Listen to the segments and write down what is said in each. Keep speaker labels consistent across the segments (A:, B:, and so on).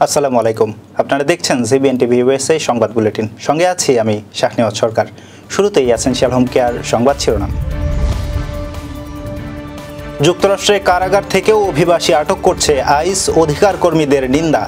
A: আসসালামু আলাইকুম। আপনারা দেখছেন জিবিএন টিভি ইউএসএ সংবাদ বুলেটিন। সঙ্গে আছি আমি শাহনিয়াজ সরকার। শুরুতেই এসেনশিয়াল হোম কেয়ার সংবাদ শিরোনাম। যুক্তরাষ্ট্রে কারাগার থেকেও অভিবাসী আটক করছে আইস, অধিকার কর্মীদের নিন্দা।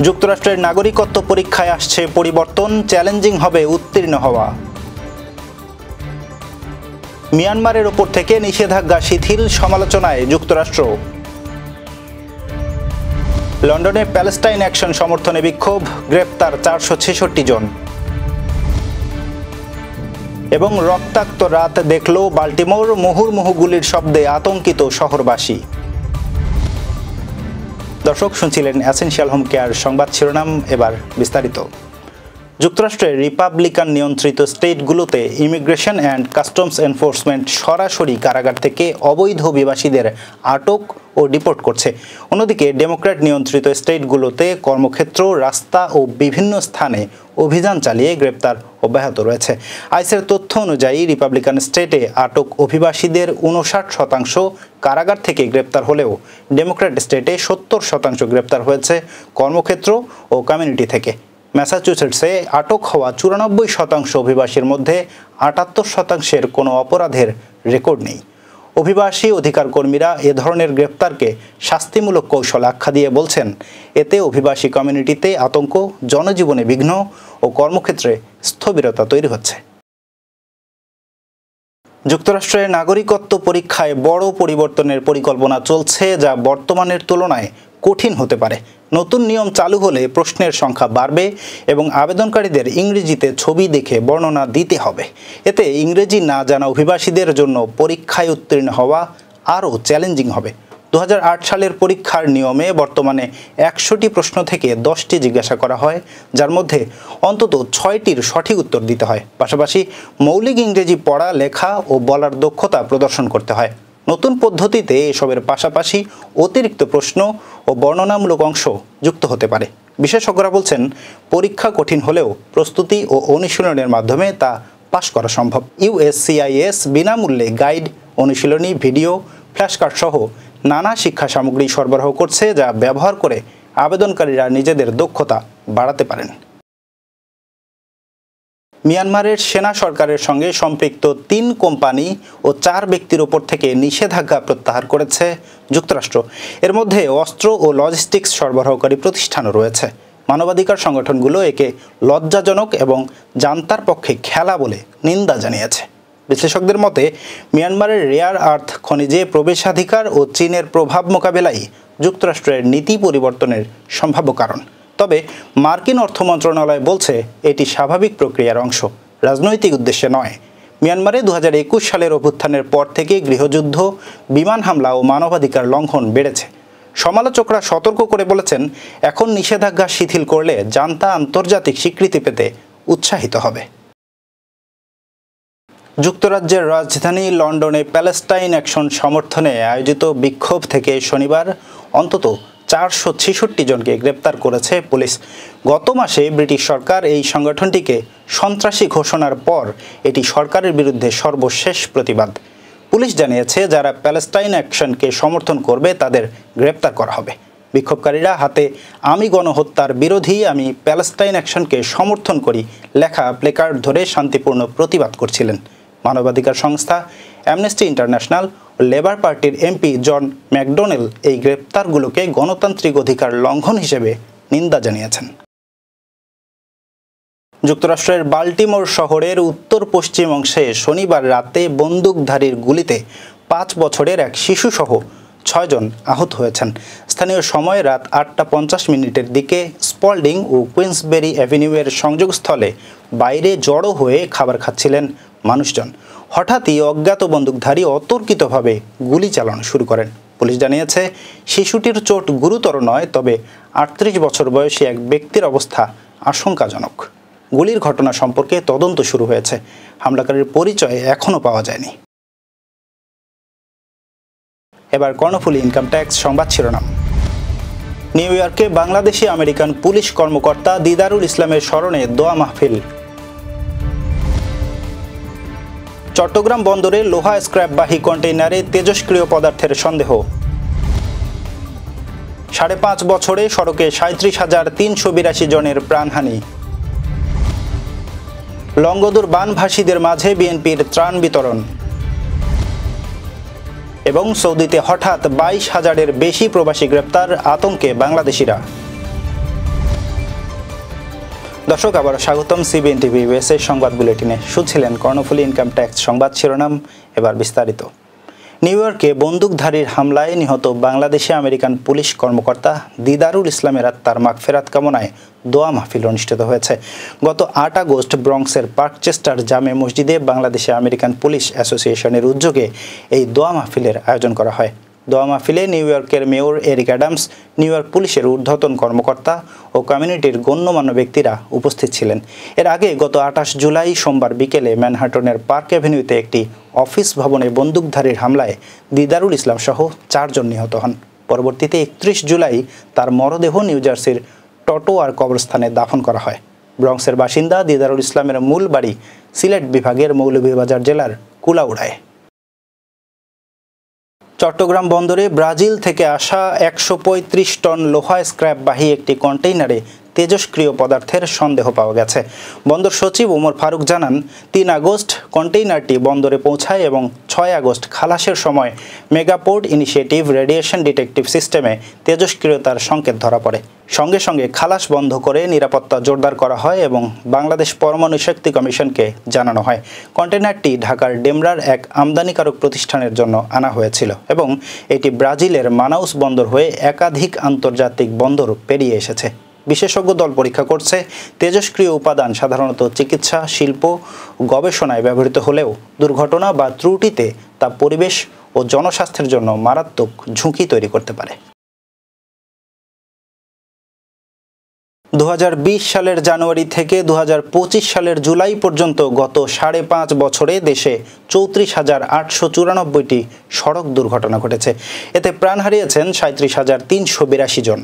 A: যুক্তরাষ্ট্রের নাগরিকত্ব পরীক্ষায় আসছে পরিবর্তন, চ্যালেঞ্জিং হবে উত্তীর্ণ হওয়া। মিয়ানমারের ওপর থেকে নিষেধাজ্ঞা শিথিল, সমালোচনায় যুক্তরাষ্ট্র। লন্ডনে প্যালেস্টাইন অ্যাকশন সমর্থনে বিক্ষোভ, গ্রেপ্তার 466 জন। এবং রক্তাক্ত রাত দেখল বাল্টিমোর, মুহুর্মুহু গুলির শব্দে আতঙ্কিত শহরবাসী। দর্শক, শুনছিলেন এসেনশিয়াল হোম কেয়ার সংবাদ শিরোনাম। এবার বিস্তারিত। যুক্তরাষ্ট্রের রিপাবলিকান নিয়ন্ত্রিত স্টেটগুলোতে ইমিগ্রেশন অ্যান্ড কাস্টমস এনফোর্সমেন্ট সরাসরি কারাগার থেকে অবৈধ অভিবাসীদের আটক ও ডিপোর্ট করছে। অন্যদিকে ডেমোক্র্যাট নিয়ন্ত্রিত স্টেটগুলোতে কর্মক্ষেত্র, রাস্তা ও বিভিন্ন স্থানে অভিযান চালিয়ে গ্রেপ্তার অব্যাহত রয়েছে। আইসের তথ্য অনুযায়ী রিপাবলিকান স্টেটে আটক অভিবাসীদের 59% কারাগার থেকে গ্রেপ্তার হলেও ডেমোক্র্যাট স্টেটে 70% গ্রেপ্তার হয়েছে কর্মক্ষেত্র ও কমিউনিটি থেকে। ম্যাসাচুসেটসে আটক হওয়া 94% অভিবাসীর মধ্যে 78%-এর কোনো অপরাধের রেকর্ড নেই। অভিবাসী অধিকার কর্মীরা এ ধরনের গ্রেপ্তারকে শাস্তিমূলক কৌশল আখ্যা দিয়ে বলছেন, এতে অভিবাসী কমিউনিটিতে আতঙ্ক, জনজীবনে বিঘ্ন ও কর্মক্ষেত্রে স্থবিরতা তৈরি হচ্ছে। যুক্তরাষ্ট্রের নাগরিকত্ব পরীক্ষায় বড় পরিবর্তনের পরিকল্পনা চলছে, যা বর্তমানের তুলনায় কঠিন হতে পারে। নতুন নিয়ম চালু হলে প্রশ্নের সংখ্যা বাড়বে এবং আবেদনকারীদের ইংরেজিতে ছবি দেখে বর্ণনা দিতে হবে। এতে ইংরেজি না জানা অভিবাসীদের জন্য পরীক্ষায় উত্তীর্ণ হওয়া আরও চ্যালেঞ্জিং হবে। 2008 সালের পরীক্ষার নিয়মে বর্তমানে 100টি প্রশ্ন থেকে 10টি জিজ্ঞাসা করা হয়, যার মধ্যে অন্তত 6টির সঠিক উত্তর দিতে হয়। পাশাপাশি মৌলিক ইংরেজি পড়া, লেখা ও বলার দক্ষতা প্রদর্শন করতে হয়। নতুন পদ্ধতিতে এসবের পাশাপাশি অতিরিক্ত প্রশ্ন ও বর্ণনামূলক অংশ যুক্ত হতে পারে। বিশেষজ্ঞরা বলছেন, পরীক্ষা কঠিন হলেও প্রস্তুতি ও অনুশীলনের মাধ্যমে তা পাশ করা সম্ভব। USCIS বিনামূল্যে গাইড, অনুশীলনী, ভিডিও, ফ্ল্যাশকার্ড সহ নানা শিক্ষা সামগ্রী সরবরাহ করছে, যা ব্যবহার করে আবেদনকারীরা নিজেদের দক্ষতা বাড়াতে পারেন। মিয়ানমারের সেনা সরকারের সঙ্গে সম্পৃক্ত 3 কোম্পানি ও 4 ব্যক্তির ওপর থেকে নিষেধাজ্ঞা প্রত্যাহার করেছে যুক্তরাষ্ট্র। এর মধ্যে অস্ত্র ও লজিস্টিক্স সরবরাহকারী প্রতিষ্ঠানও রয়েছে। মানবাধিকার সংগঠনগুলো একে লজ্জাজনক এবং জান্তার পক্ষে খেলা বলে নিন্দা জানিয়েছে। বিশ্লেষকদের মতে, মিয়ানমারের রেয়ার আর্থ খনিজে প্রবেশাধিকার ও চীনের প্রভাব মোকাবেলাই যুক্তরাষ্ট্রের নীতি পরিবর্তনের সম্ভাব্য কারণ। তবে মার্কিন অর্থ মন্ত্রণালয় বলছে, এটি স্বাভাবিক প্রক্রিয়ার অংশ, রাজনৈতিক উদ্দেশ্যে নয়। মিয়ানমারে 2021 সালের অভ্যুত্থানের পর থেকে গৃহযুদ্ধ, বিমান হামলা ও মানবাধিকার লঙ্ঘন বেড়েছে। সমালোচকরা সতর্ক করে বলেছেন, এখন নিষেধাজ্ঞা শিথিল করলে জান্তা আন্তর্জাতিক স্বীকৃতি পেতে উৎসাহিত হবে। যুক্তরাজ্যের রাজধানী লন্ডনে প্যালেস্টাইন অ্যাকশন সমর্থনে আয়োজিত বিক্ষোভ থেকে শনিবার অন্তত 466 জনকে গ্রেপ্তার করেছে পুলিশ। গত মাসে ব্রিটিশ সরকার এই সংগঠনটিকে সন্ত্রাসী ঘোষণার পর এটি সরকারের বিরুদ্ধে সর্বশেষ প্রতিবাদ। পুলিশ জানিয়েছে, যারা প্যালেস্টাইন অ্যাকশনকে সমর্থন করবে তাদের গ্রেপ্তার করা হবে। বিক্ষোভকারীরা হাতে "আমি গণহত্যার বিরোধী, আমি প্যালেস্টাইন অ্যাকশনকে সমর্থন করি" লেখা প্লেকার্ড ধরে শান্তিপূর্ণ প্রতিবাদ করছিলেন। মানবাধিকার সংস্থা অ্যামনেস্টি ইন্টারন্যাশনাল ও লেবার পার্টির এমপি জন ম্যাকডোনেল এই গ্রেপ্তারগুলোকে গণতান্ত্রিক অধিকার লঙ্ঘন হিসেবে নিন্দা জানিয়েছেন। যুক্তরাষ্ট্রের বাল্টিমোর শহরের উত্তর পশ্চিম অংশে শনিবার রাতে বন্দুকধারীর গুলিতে 5 বছরের এক শিশুসহ 6 জন আহত হয়েছেন। স্থানীয় সময় রাত 8:50 দিকে স্পল্ডিং ও কুইন্সবেরি অ্যাভিনিউয়ের সংযোগস্থলে বাইরে জড়ো হয়ে খাবার খাচ্ছিলেন মানুষজন। হঠাৎই অজ্ঞাত বন্দুকধারী অতর্কিতভাবে গুলি চালানো শুরু করেন। পুলিশ জানিয়েছে, শিশুটির চোট গুরুতর নয়, তবে 38 বছর বয়সী এক ব্যক্তির অবস্থা আশঙ্কাজনক। গুলির ঘটনা সম্পর্কে তদন্ত শুরু হয়েছে। হামলাকারীর পরিচয় এখনও পাওয়া যায়নি। এবার কর্ণফুলী ইনকাম ট্যাক্স সংবাদ শিরোনাম। নিউ ইয়র্কে বাংলাদেশি আমেরিকান পুলিশ কর্মকর্তা দিদারুল ইসলামের স্মরণে দোয়া মাহফিল। চট্টগ্রাম বন্দরে লোহা স্ক্র্যাপবাহী কন্টেইনারে তেজস্ক্রিয় পদার্থের সন্দেহ। 5.5 বছরে সড়কে 37,382 জনের প্রাণহানি। লংগদুর বানভাসীদের মাঝে বিএনপির ত্রাণ বিতরণ। এবং সৌদিতে হঠাৎ 22,000-এর বেশি প্রবাসী গ্রেপ্তার, আতঙ্কে বাংলাদেশিরা। দর্শক, আবার স্বাগতম সিবিএন টিভি ইউএসএ সংবাদ বুলেটিনে। শুনছিলেন কর্ণফুলী ইনকাম ট্যাক্স সংবাদ শিরোনাম, এবার বিস্তারিত। নিউ ইয়র্কে বন্দুকধারীর হামলায় নিহত বাংলাদেশি আমেরিকান পুলিশ কর্মকর্তা দিদারুল ইসলামের আত্মার মাগফিরাত কামনায় দোয়া মাহফিল অনুষ্ঠিত হয়েছে। গত 8 আগস্ট ব্রঙ্কসের পার্কচেস্টার জামে মসজিদে বাংলাদেশি আমেরিকান পুলিশ অ্যাসোসিয়েশনের উদ্যোগে এই দোয়া মাহফিলের আয়োজন করা হয়। দোয়া মাহফিলে নিউ ইয়র্কের mayor Eric Adams, new York পুলিশের ঊর্ধ্বতন কর্মকর্তা ও কমিউনিটির গণ্যমান্য ব্যক্তিরা উপস্থিত ছিলেন। এর আগে গত 28 জুলাই সোমবার বিকেলে ম্যানহাটনের পার্ক অ্যাভিনিউতে একটি অফিস ভবনে বন্দুকধারীর হামলায় দিদারুল ইসলাম সহ 4 জন নিহত হন। পরবর্তীতে 31 জুলাই তার মরদেহ নিউ জার্সির টটোয়ার কবরস্থানে দাফন করা হয়। ব্রঙ্কসের বাসিন্দা দিদারুল ইসলামের মূল বাড়ি সিলেট বিভাগের মৌলভীবাজার জেলার কুলাউড়ায়। চট্টগ্রাম বন্দরে ব্রাজিল থেকে আসা 135 টন লোহা স্ক্র্যাপবাহী একটি কন্টেইনারে তেজস্ক্রিয় পদার্থের সন্দেহ পাওয়া গেছে। বন্দর সচিব ওমর ফারুক জানান, 3 আগস্ট কন্টেইনারটি বন্দরে পৌঁছায় এবং 6 আগস্ট খালাসের সময় মেগাপোর্ট ইনিশিয়েটিভ রেডিয়েশন ডিটেকটিভ সিস্টেমে তেজস্ক্রিয়তার সংকেত ধরা পড়ে। সঙ্গে সঙ্গে খালাস বন্ধ করে নিরাপত্তা জোরদার করা হয় এবং বাংলাদেশ পরমাণু শক্তি কমিশনকে জানানো হয়। কন্টেইনারটি ঢাকার ডেমরার এক আমদানিকারক প্রতিষ্ঠানের জন্য আনা হয়েছিল এবং এটি ব্রাজিলের মানাউস বন্দর হয়ে একাধিক আন্তর্জাতিক বন্দর পেরিয়ে এসেছে। বিশেষজ্ঞ দল পরীক্ষা করছে তেজস্ক্রিয় উপাদান সাধারণত চিকিৎসা, শিল্প ও গবেষণায় ব্যবহৃত হলেও দুর্ঘটনা বা ত্রুটিতে তা পরিবেশ ও জনস্বাস্থ্যের জন্য মারাত্মক ঝুঁকি তৈরি করতে পারে। 2020 সালের জানুয়ারি থেকে 2025 সালের জুলাই পর্যন্ত গত 5.5 বছরে দেশে 34,894টি সড়ক দুর্ঘটনা ঘটেছে। এতে প্রাণ হারিয়েছেন 37,382 জন।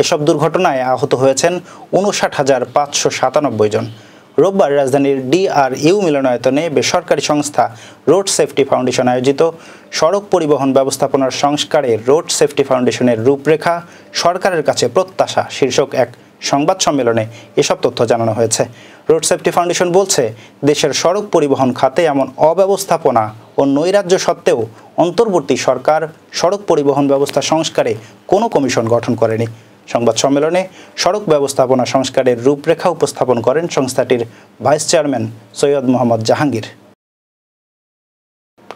A: এসব দুর্ঘটনায় আহত হয়েছেন 59,597 জন। রোববার রাজধানীর DRU মিলনায়তনে বেসরকারি সংস্থা রোড সেফটি ফাউন্ডেশন আয়োজিত সড়ক পরিবহন ব্যবস্থাপনার সংস্কারে রোড সেফটি ফাউন্ডেশনের রূপরেখা সরকারের কাছে প্রত্যাশা শীর্ষক এক সংবাদ সম্মেলনে এসব তথ্য জানানো হয়েছে। রোড সেফটি ফাউন্ডেশন বলছে, দেশের সড়ক পরিবহন খাতে এমন অব্যবস্থাপনা ও নৈরাজ্য সত্ত্বেও অন্তর্বর্তী সরকার সড়ক পরিবহন ব্যবস্থা সংস্কারে কোনো কমিশন গঠন করেনি। সংবাদ সম্মেলনে সড়ক ব্যবস্থাপনা সংস্কারের রূপরেখা উপস্থাপন করেন সংস্থাটির ভাইস চেয়ারম্যান সৈয়দ মোহাম্মদ জাহাঙ্গীর।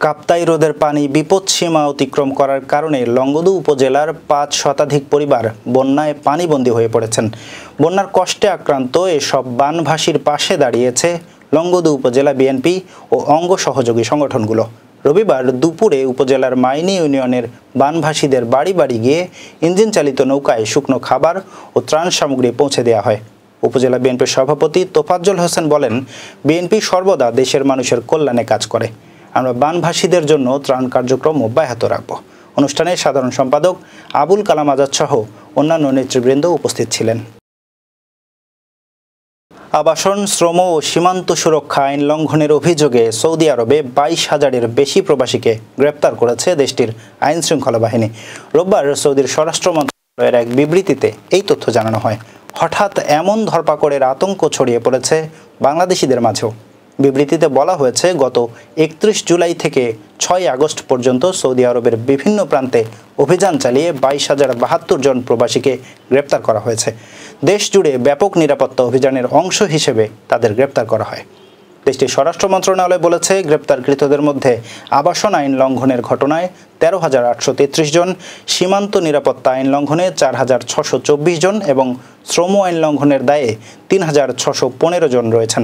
A: কাপ্তাই হ্রদের পানি বিপদসীমা অতিক্রম করার কারণে লংগদু উপজেলার 5 শতাধিক পরিবার বন্যায় পানিবন্দী হয়ে পড়েছেন। বন্যার কষ্টে আক্রান্ত এসব বানভাসীর পাশে দাঁড়িয়েছে লংগদু উপজেলা বিএনপি ও অঙ্গ সহযোগী সংগঠনগুলো। রবিবার দুপুরে উপজেলার মাইনি ইউনিয়নের বানভাসীদের বাড়ি বাড়ি গিয়ে ইঞ্জিন চালিত নৌকায় শুকনো খাবার ও ত্রাণ সামগ্রী পৌঁছে দেওয়া হয়। উপজেলা বিএনপির সভাপতি তোফাজ্জল হোসেন বলেন, বিএনপি সর্বদা দেশের মানুষের কল্যাণে কাজ করে। আমরা বানভাসীদের জন্য ত্রাণ কার্যক্রম অব্যাহত রাখব। অনুষ্ঠানে সাধারণ সম্পাদক আবুল কালাম আজাদ সহ অন্যান্য নেতৃবৃন্দ উপস্থিত ছিলেন। আবাসন, শ্রম ও সীমান্ত সুরক্ষা আইন লঙ্ঘনের অভিযোগে সৌদি আরবে 22,000-এর বেশি প্রবাসীকে গ্রেপ্তার করেছে দেশটির আইন শৃঙ্খলা বাহিনী। রোববার সৌদির স্বরাষ্ট্র মন্ত্রণালয়ের এক বিবৃতিতে এই তথ্য জানানো হয়। হঠাৎ এমন ধরপাকড়ের আতঙ্ক ছড়িয়ে পড়েছে বাংলাদেশিদের মাঝেও। বিবৃতিতে বলা হয়েছে, গত 31 জুলাই থেকে 6 আগস্ট পর্যন্ত সৌদি আরবের বিভিন্ন প্রান্তে অভিযান চালিয়ে 22,072 জন প্রবাসীকে গ্রেপ্তার করা হয়েছে। দেশ জুড়ে ব্যাপক নিরাপত্তা অভিযানের অংশ হিসেবে তাদের গ্রেপ্তার করা হয়। দেশটির স্বরাষ্ট্র মন্ত্রণালয় বলেছে, গ্রেপ্তারকৃতদের মধ্যে আবাসন আইন লঙ্ঘনের ঘটনায় 13,833 জন, সীমান্ত নিরাপত্তা আইন লঙ্ঘনে 4,624 জন এবং শ্রম আইন লঙ্ঘনের দায়ে 3,615 জন রয়েছেন।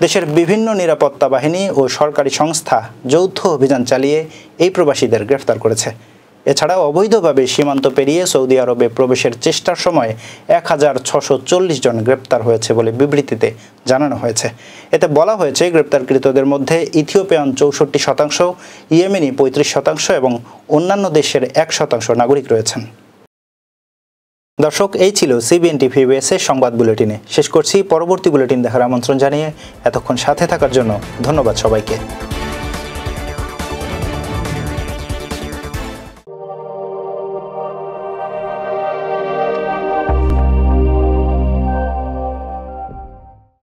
A: দেশের বিভিন্ন নিরাপত্তা বাহিনী ও সরকারি সংস্থা যৌথ অভিযান চালিয়ে এই প্রবাসীদের গ্রেফতার করেছে। এছাড়াও অবৈধভাবে সীমান্ত পেরিয়ে সৌদি আরবে প্রবেশের চেষ্টার সময় 1,640 জন গ্রেপ্তার হয়েছে বলে বিবৃতিতে জানানো হয়েছে। এতে বলা হয়েছে, গ্রেপ্তারকৃতদের মধ্যে ইথিওপিয়ান 64%, ইয়েমেনি 35% এবং অন্যান্য দেশের 1% নাগরিক রয়েছেন। দর্শক, এই ছিল সিবিএন টিভি ইউএসএ সংবাদ বুলেটিনে। শেষ করছি। পরবর্তী বুলেটিন দেখার আমন্ত্রণ জানিয়ে এতক্ষণ সাথে থাকার জন্য ধন্যবাদ সবাইকে।